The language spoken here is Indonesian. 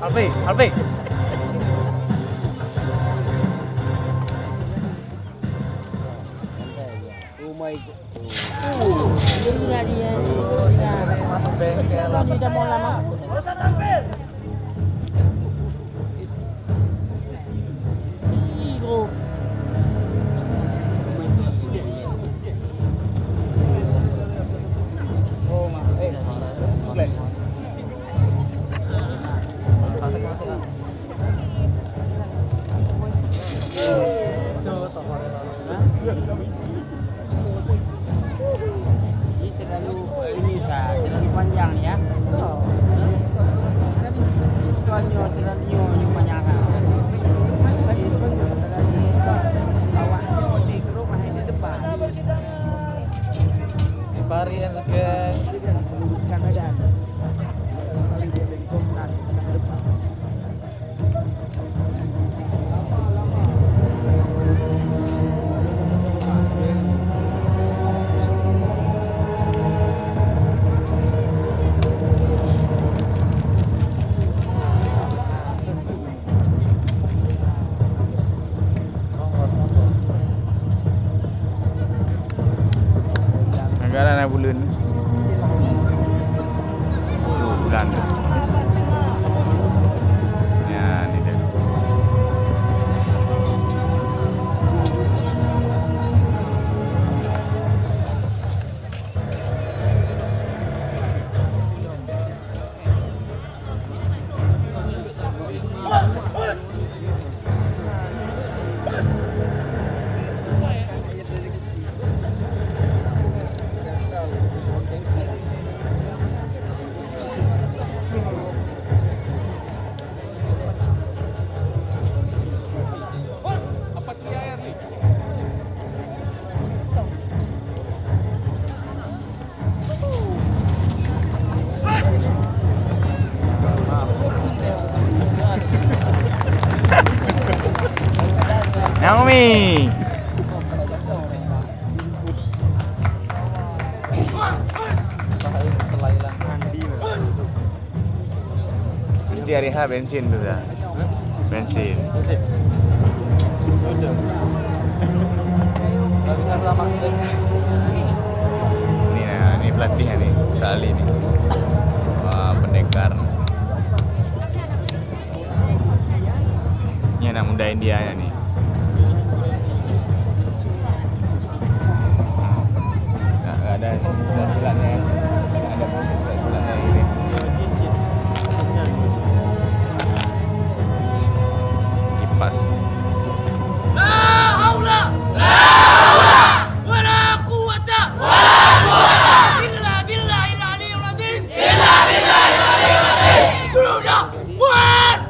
Alfi, Alfi. Gila dia. Masuk bengkel. Kalau dia mau lama. Ih, bro. Ini terlalu panjang ya. Terlalu panjang. Bawahnya di grup di depan. Varian guys. Luruskan badan. Negara nak bulan. Bulan. Ya, ni dia. Naomi. Di hari H bensin tuh dah. Bensin. Ini pelatih nih, Sali nih. Wah, pendekar. Ini anak muda India ya nih. Nggak ada silat-silatnya ya. Nggak ada silat-silatnya ini. Kipas. What?